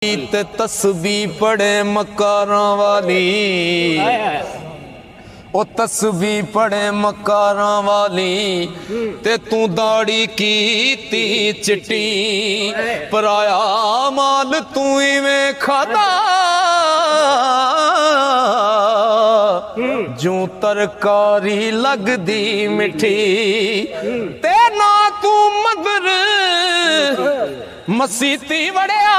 ते तस्बी पढ़े मकारां वाली, ओ तस्बी पढ़े मकारां वाली, ते तू दाड़ी कीती चिट्टी, पराया माल तू इवें खाता जूं तरकारी लगदी मिठी, ते ना तू मगर मसीती वड़िया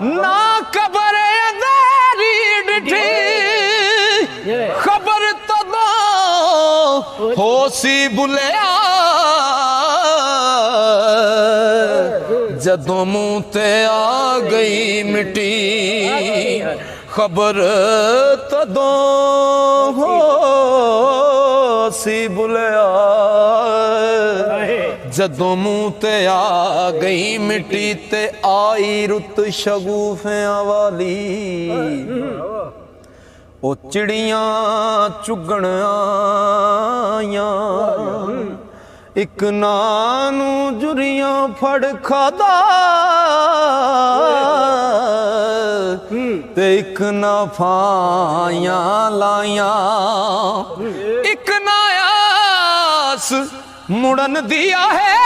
ना कबर अंधेरी डिठी, खबर तदा होसी बुलिया जदों मुंह ते आ गई मिट्टी, खबर तदों होसी बुलिया जदों मुंह ते आ गई मिट्टी, ते आई रुत शगुफियां वाली, ओ चिड़ियां चुगण आइयां, एक नानू जुरियां फड़ खादा, ते एक ना फाइयां लाइयां, एक ना आस मुड़न दिया है,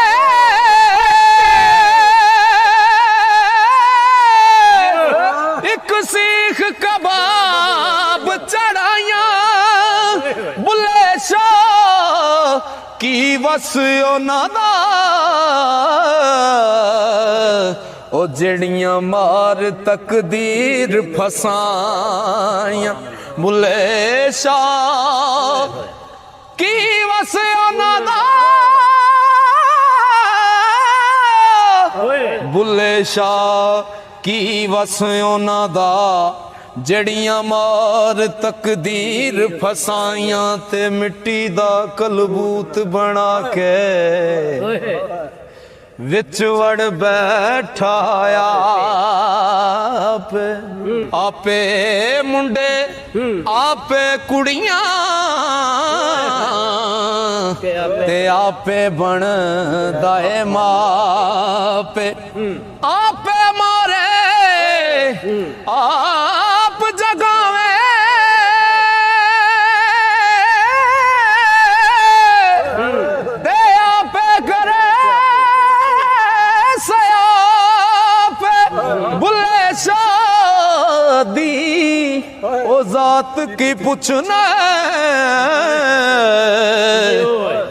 एक सीख कबाब चढ़ाइया, बुले शाह की वस नादा, ओ जड़ियां मार तकदीर फसाइया, बुले शाह की वस नादा, बुले शाह की वस नादा, जड़ियां मार तकदीर फसाइयां, ते मिट्टी दा कलबूत बना के विच वड़ बैठा आपे मुंडे आपे कुड़ियां, ते आपे बन दाए मापे, आपे मारे आप जगावे, दे आपे करे सयाप, बुले शादी ओ जात की पुछना,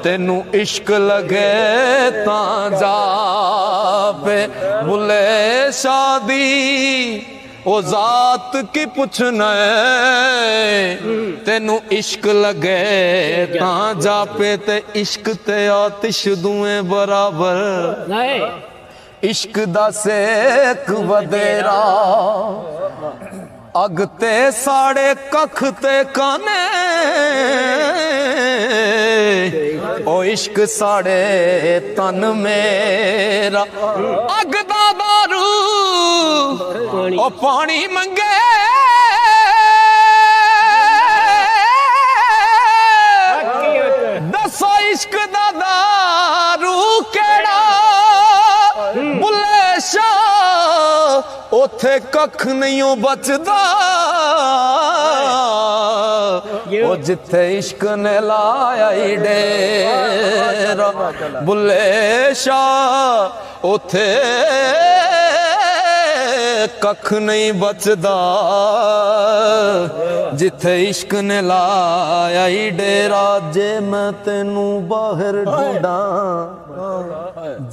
तेनू इश्क लगे तां जा पे, बुले शादी ओ जात की पुछना, तेनू इश्क लगे तां जा पे, ते इश्क ते आतिश दुएं बराबर, इश्क दा सेक वधेरा, अग ते साड़े कख ते काने, ओ इश्क साड़े तन मेरा, अग दा दारू ओ पानी मंगे, दसो इश्क दा दारू केड़ा, बुले शाह ओथे कख नहीं बचदा, ओ जिथे इश्क ने लाया डेरा, बुले शाह ओथे कख नहीं बचदा, जिथे इश्क ने लाया डेरा, जे मैं तेनू बाहर ढूंढा,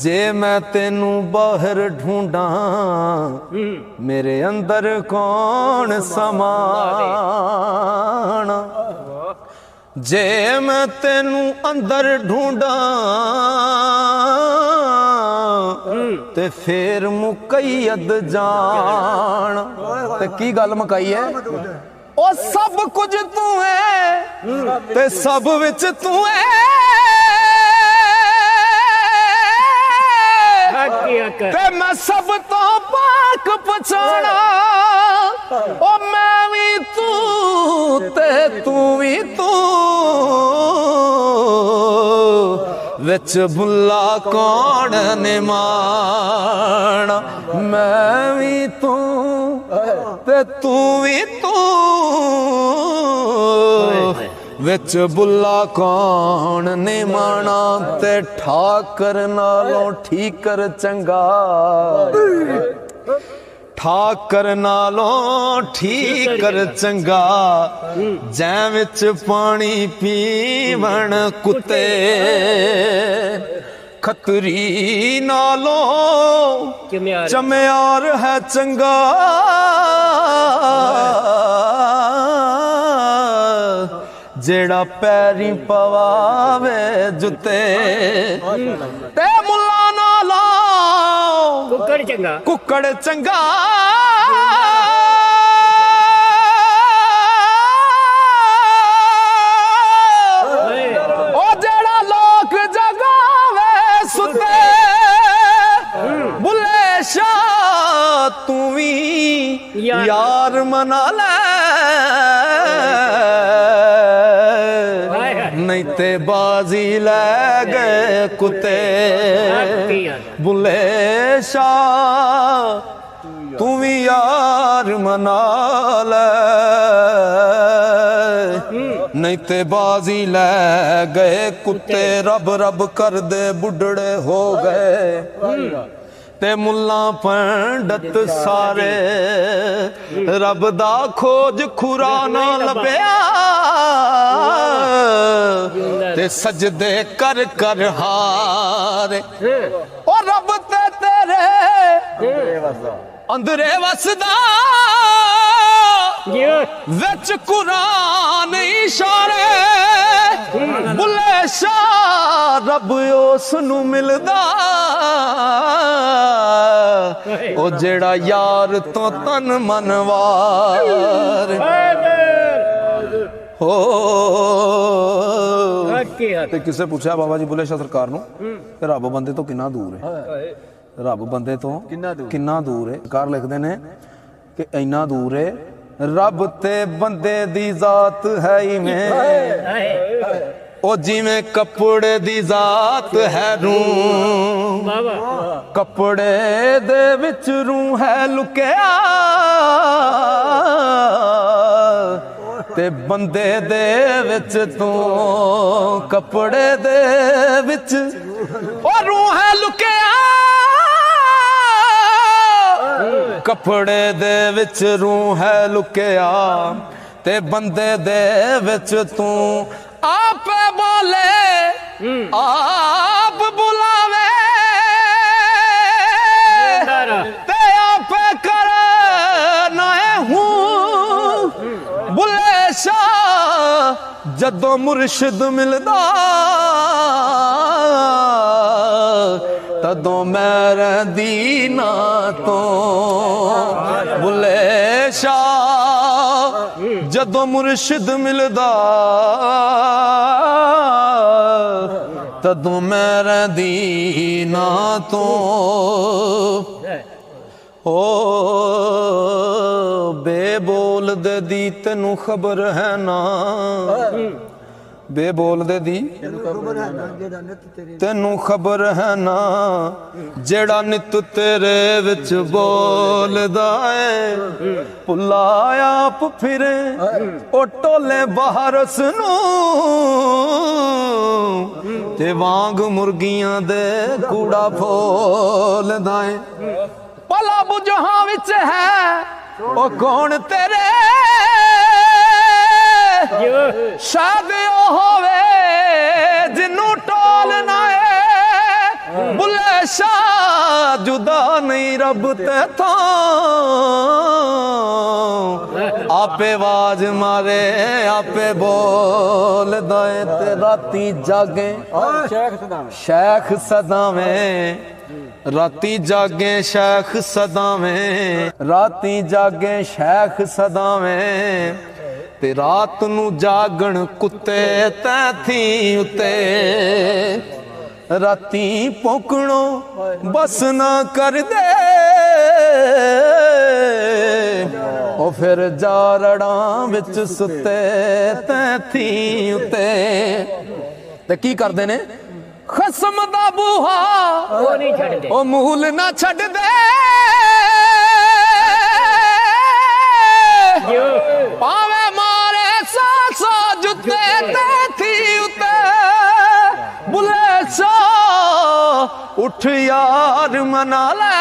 जे मैं तेनू बाहर ढूंढा, मेरे अंदर कौन समाना, जे मैं तेनू अंदर ढूंढा, ते फिर मुकैयद जान, ते की गल मुकाई है, ओ सब कुछ तू है, ते सब विच तू है, ते मैं सब तो पाक पछाना, ओ मैं भी तू ते तू भी तू, विच बुला कौन ने माना, मैं भी तू ते तू भी तू, विच बुला कौन ने माना, ते ठाकर नालों ठीकर चंगा, ठाकर नालों ठीकर चंगा, जै विच पानी पीवण कुत्ते, खतरी नालों चम्यार है चंगा, जेड़ा पैरी पवावे जुते, ते मुल्ला नालों कुक्कड़ चंगा, कुक्कड़ चंगा, ओ जेड़ा लोक जगावे सुते, बुले शाह तू भी यार मना ले, नहीं ते बाजी ले गए कुत्ते, बुले शाह तू भी यार मना ले, नहीं ते बाजी ले गए कुत्ते, रब रब कर दे बुढ़ड़े हो गए, ते मुल्ला पंडित सारे रब दा खोज खुरा ना लभ्या, ते सजदे कर कर हारे, ओ रब ते तेरे अंदरे वसदा, विच कुरान इशारे, बुले शाह रब उस नूं मिलदा, ओ जेड़ा यार तो तन मनवार हो। ते किसे पूछा बाबा जी बुले शाह सरकार नूं कि रब बंदे तो किन्ना दूर है, रब बंदे तो किन्ना दूर है, सरकार लिखदे ने कि इन्ना दूर है, रब ते बंदे दी जात है इवें, ओ जिवें कपड़े दी जात है रूह, कपड़े दे विच रूह है लुकिया, ते बंदे दे विच तू कपड़े दे विच ओ रूह है लुकिया, कपड़े दे विच रूह है लुकिया, ते बंदे दे विच तू आप बोले आप बुलावे, ते आप कर नाए हूँ, बुले शाह जदों मुर्शिद मिलदा, तदों मैं रहिंदी ना तो, बुले शाह जदों मुर्शिद मिलदा, तदों मैं रहिंदी ना तो, ओ बेबोल दे दी तेनू खबर है ना, बेबोल दे दी तेनू खबर है ना, जेड़ा नित तेरे विच बोलदा है, भुला आप फिरे ओ टोले बाहरस नूं, ते वांग मुर्गियां दे कूड़ा फोलदा है, भला बुझां विच है ओ कौन तेरे, शायद ओ होवे जिन्नू टोलना है, बुले शाह जुदा नहीं रब ते तो, आपे आवाज मारे आपे बोल दाए, ते राती जागे शेख सदावें, राती जागे शेख सदावें, राती जागे शेख सदावें, ते रात नू जागण कुत्ते तैथी उते, राती भौंकणो बस ना कर दे, ओ फिर जारड़ां विच सुते तैथी उते, ते की करदे ने ਖਸਮ ਦਾ ਬੂਹਾ ਉਹ ਨਹੀਂ ਛੱਡਦੇ ਉਹ ਮੂਲ ਨਾ ਛੱਡ ਦੇ ਪਾਵੇ ਮਾਰੇ ਸਾਸਾ ਜੁੱਤੇ ਤੇ ਥੀ ਉਤੇ ਬੁੱਲੇ ਸਾ ਉੱਠ ਯਾਰ ਮਨਾ ਲੈ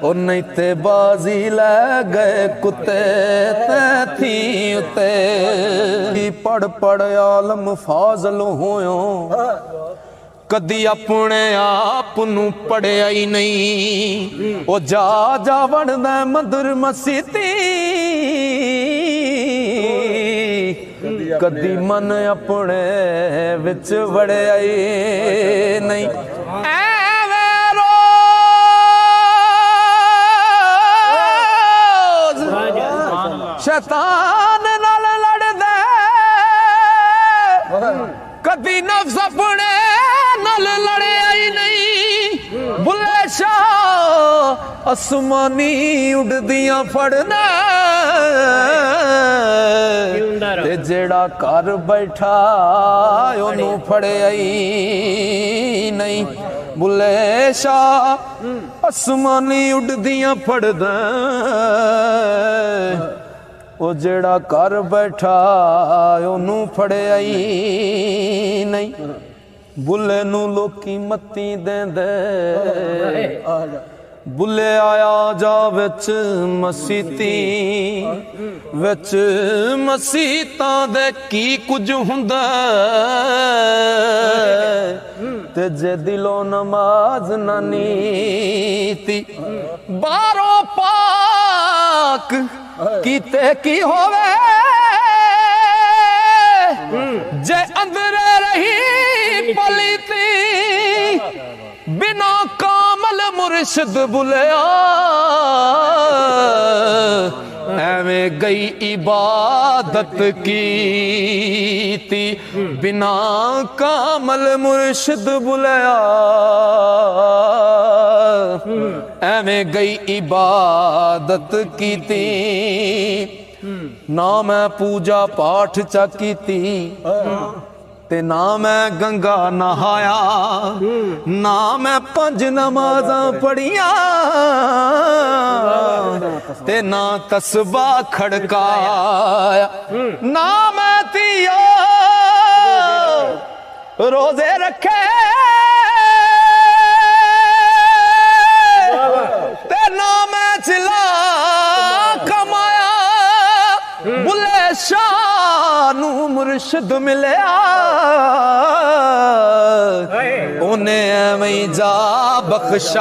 ਉਹ ਨਹੀਂ ਤੇ ਬਾਜ਼ੀ ਲੈ ਗਏ ਕੁੱਤੇ ਤੇ ਥੀ ਉਤੇ ਪੜ ਪੜ ਆਲਮ ਫਾਜ਼ਲ ਹੋਇਓ ਕਦੀ ਆਪਣੇ ਆਪ ਨੂੰ ਪੜਿਆ ਹੀ ਨਹੀਂ ਉਹ ਜਾ ਜਾ ਵੜਦਾ ਮੰਦਰ ਮਸੀਤੀ ਕਦੀ ਮਨ ਆਪਣੇ ਵਿੱਚ ਵੜਿਆ ਹੀ ਨਹੀਂ ਐਵੇਂ ਰੋਜ਼ ਸ਼ੈਤਾਨ ਨਾਲ ਲੜਦਾ ਕਦੀ ਨਫਸ ਆਪਣੇ ਨਾਲ ਲੜਿਆ ਹੀ ਨਹੀਂ ਬੁੱਲੇ ਸ਼ਾਹ ਅਸਮਾਨੀ ਉੱਡਦੀਆਂ ਫੜਨਾ ਤੇ ਜਿਹੜਾ ਘਰ ਬੈਠਾ ਉਹਨੂੰ ਫੜਿਆ ਹੀ ਨਹੀਂ ਬੁੱਲੇ ਸ਼ਾਹ ਅਸਮਾਨੀ ਉੱਡਦੀਆਂ ਫੜਦਾ ਉਹ ਜਿਹੜਾ ਘਰ ਬੈਠਾ ਉਹਨੂੰ ਫੜਿਆ ਹੀ ਨਹੀਂ ਬੁੱਲੇ ਨੂੰ ਲੋਕੀ ਮੱਤੀ ਦੇਂਦੇ ਬੁੱਲੇ ਆਇਆ ਜਾ ਵਿੱਚ ਮਸੀਤਾਂ ਦੇ ਕੀ ਕੁਝ ਹੁੰਦਾ ਤੇ ਜੇ ਦਿਲੋਂ ਨਮਾਜ਼ ਨਾ ਨੀਤੀ ਬਾਹਰੋਂ ਪਾਕ ਕੀਤੇ ਕੀ ਹੋਵੇ ਜੇ ਅੰਦਰ ਰਹੀ ਪਲੀਤੀ ਬਿਨਾ ਕਾਮਲ ਮੁਰਸ਼ਿਦ ਬੁਲਿਆ ਐਵੇਂ ਗਈ ਇਬਾਦਤ ਕੀਤੀ ਬਿਨਾ ਕਾਮਲ ਮੁਰਸ਼ਿਦ ਬੁਲਿਆ ਐਵੇਂ ਗਈ ਇਬਾਦਤ ਕੀਤੀ ਨਾ ਮੈਂ ਪੂਜਾ ਪਾਠ ਚਾ ਕੀਤੀ ਤੇ ਨਾ ਮੈਂ ਗੰਗਾ ਨਹਾਇਆ ਨਾ ਮੈਂ 5 ਨਮਾਜ਼ਾਂ ਪੜੀਆਂ ਤੇ ਨਾ ਤਸਬੀਹ ਖੜਕਾਇਆ ਨਾ ਮੈਂ ਧੀਆ ਰੋਜ਼ੇ ਰੱਖੇ ਤੇ ਨਾ ਮੈਂ ਚਲਾ ਕਮਾਇਆ ਬੁੱਲੇ ਸ਼ਾਹ ਨੂੰ ਮੁਰਸ਼ਿਦ ਮਿਲਿਆ ਉਹਨੇ ਐਵੇਂ ਜਾ ਬਖਸ਼ਾਇਆ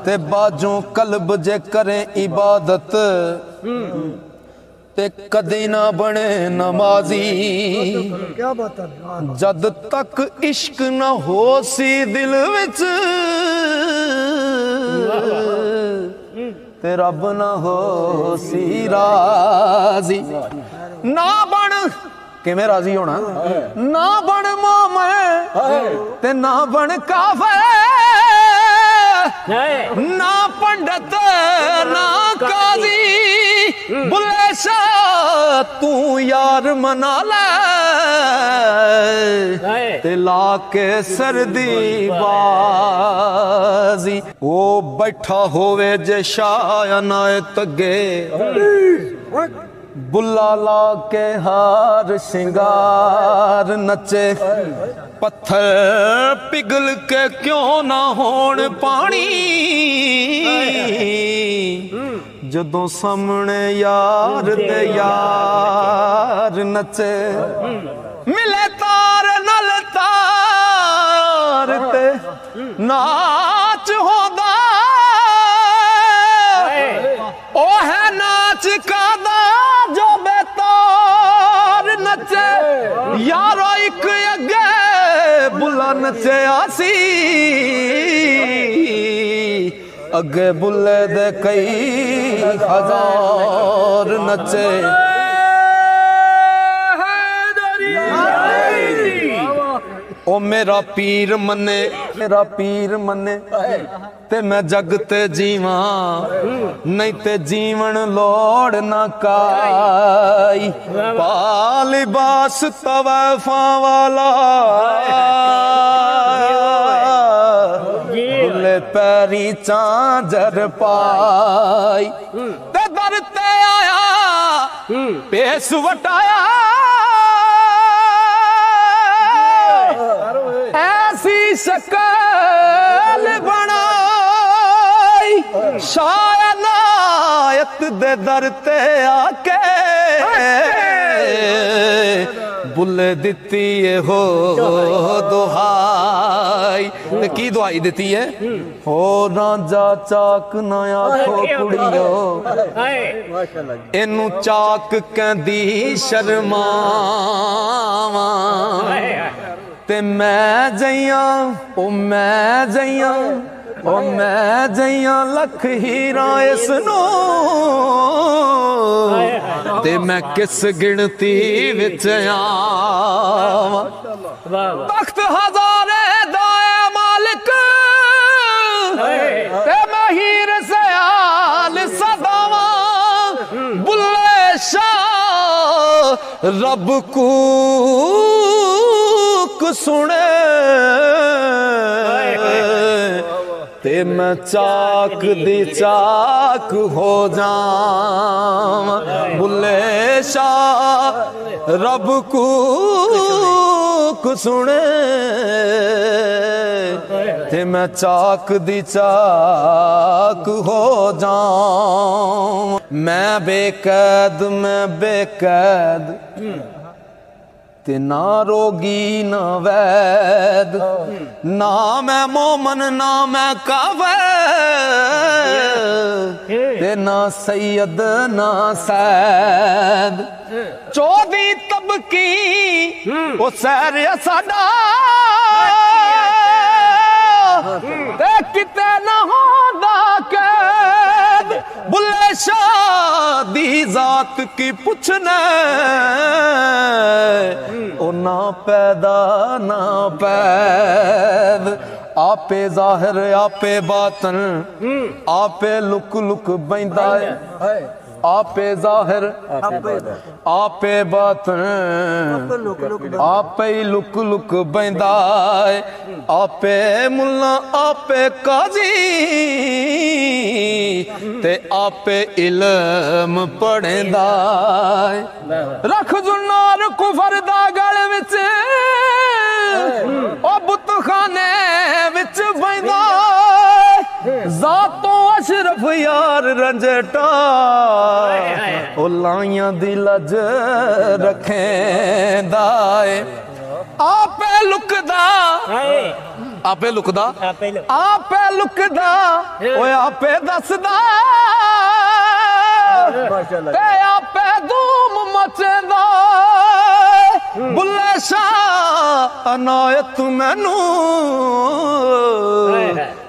ਤੇ ਬਾਜੋਂ ਕਲਬ ਜੇ ਕਰੇ ਇਬਾਦਤ ਤੇ ਕਦੇ ਨਾ ਬਣੇ ਨਮਾਜ਼ੀ ਜਦ ਤੱਕ ਇਸ਼ਕ ਨਾ ਹੋ ਸੀ ਦਿਲ ਵਿੱਚ ਤੇ ਰੱਬ ਨਾ ਹੋ ਸੀ ਰਾਜ਼ੀ ਨਾ ਬਣ ਕਿਵੇਂ ਰਾਜ਼ੀ ਹੋਣਾ ਨਾ ਬਣ ਮੂਮਿਨ ਤੇ ਨਾ ਬਣ ਕਾਫਰ ਨਾ ਪੰਡਤ ਨਾ ਕਾਜ਼ੀ ਬੁੱਲੇ ਸ਼ਾਹ ਤੂੰ ਯਾਰ ਮਨਾ ਲੈ ਤੇ ਲਾ ਕੇ ਸਰਦੀ ਬਾਜ਼ੀ ਉਹ ਬੈਠਾ ਹੋਵੇ ਜੇ ਸ਼ਾਹ ਅਨਾਇਤ ਅੱਗੇ ਬੁੱਲਾ ਲਾ ਕੇ ਹਾਰ ਸ਼ਿੰਗਾਰ ਨੱਚੇ ਪੱਥਰ ਪਿਘਲ ਕੇ ਕਿਉਂ ਨਾ ਹੋਣ ਪਾਣੀ ਜਦੋਂ ਸਾਹਮਣੇ ਯਾਰ ਤੇ ਯਾਰ ਨੱਚੇ ਮਿਲੇ ਤਾਰ ਨਾਲ ਤਾਰ ਤੇ ਨਾਚ ਹੁੰਦਾ ਉਹ ਹੈ ਨਾਚ ਕਾਦਾ ਜੋ ਬੇਤਾਰ ਨੱਚੇ ਯਾਰੋ ਇੱਕ ਅੱਗੇ ਬੁੱਲਾ ਨੱਚਿਆ ਸੀ ਅੱਗੇ ਬੁੱਲੇ ਦੇ ਕਈ ਹਜ਼ਾਰ ਨੱਚੇ ओ मेरा पीर मन्ने, मेरा पीर मन्ने ते मैं जग ते जीवा, नहीं ते जीवन लोड़ ना काई। पालिबास तवैफा वाला बुले पैरी चांजर पाई, ते दर ते आया पेश वटाया, ऐसी शक्ल बनाई, शायद नायत दे दर ते आके बुले दिती है हो दुहाई। ते की दुआई दिती है? हो रांझा चाक ना आखो कुड़ियो, इनू चाक कहंदी शर्मावा, ते मैं जइया ओ मैं जइया ओ मैं जइया लख हीरा इसनू, ते मैं किस गिनती विच आवां। तख्त हजारे दाए मालिक, ते मैं हीर सयाल सदावा, बुल्ले शाह रब कूक सुने, ते मैं चाक दी चाक हो जावां, बुल्ले शाह रब कूक सुने, ते मैं चाक दी चाक हो जावां। मैं बेकैद ते ना रोगी ना वैद, ना मैं मोमन ना मैं कावैद, ते ना सैयद ना सैद, चौधी तबकी ओ सैर साडा, ते किते ना होंदा कैद, बुल्ले शाह दी जात की पुछना, ओ ना पैदा ना पैद, आपे जाहिर आपे बातन, आपे लुक लुक बैंदा है, आपे जाहिर आपे बातन, आपे लुक लुक बैंदा है, आपे मुल्ला आपे काजी, ते आपे इल्म पढ़ेंदा है। रख जुन्नार कुफर दा गल विच, ओ बुतखाने विच बैंदा, जातों अशरफ यार रंजटा, ओ लाइयां दी लज रखेंदा है। आपे लुकदा आपे लुकदा आपे लुकदा, ओए आपे दसदा, ते आपे धूम मचेंदा, बुल्ले शाह अनायत मैनू,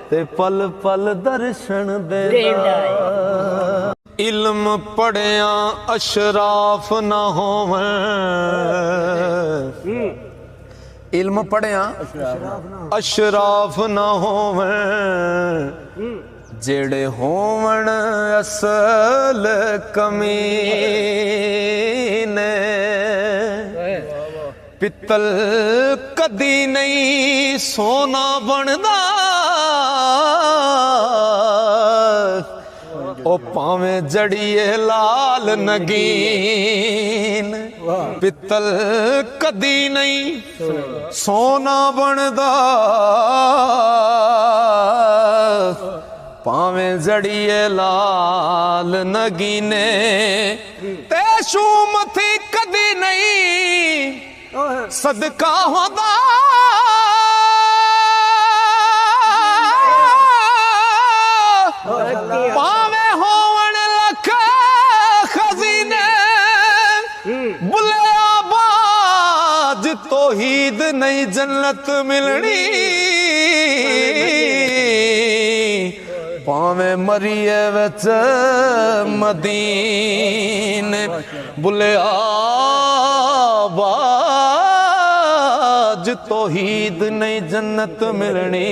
ते पल पल दर्शन देंदा। इल्म पढ़िया अशराफ ना होवन, इल्म पढ़िया अशराफ ना होवन, जेड़े होवन असल कमीने, पित्तल कदी नहीं सोना बनदा, ओ पावे जड़िए लाल नगीन, पित्तल कदी नहीं सोना बनदा, पावे जड़िए लाल नगीने, ते शूम थी कदी नहीं सदका होदा, पावे होवन लख खजीने, बुले आबाज तौहीद नहीं जन्नत मिलनी, पावे मरिए विच मदीने, बुले आबाज तौहीद नहीं जन्नत मिलनी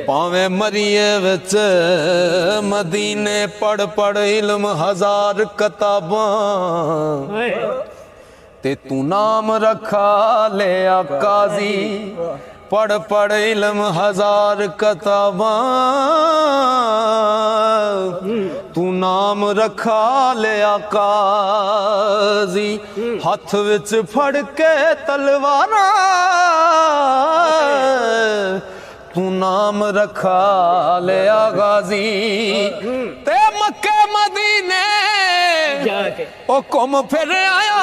भावें मरिए विच मदीने पढ़ पढ़ इल्म हजार किताबां ते तू नाम रखा लिया काजी पढ़ पढ़ इल्म हजार किताबां तू नाम रखा लिया काजी हथ विच फड़ के तलवारा तू नाम रखा लिया गाजी ते मक्के मदीने ओ घूम फिर आया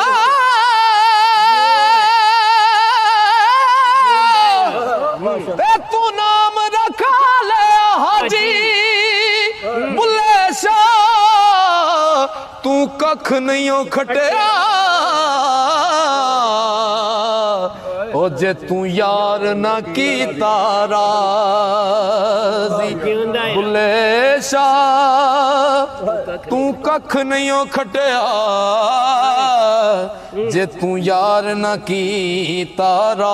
ते तू नाम रखा लिया हाजी बुल्ले शाह तू कख नहीं खटिया ओ जे तू यार ना की ताराजी बुल्ले शाह तू कख नहीं खटिया जे तू यार ना की तारा।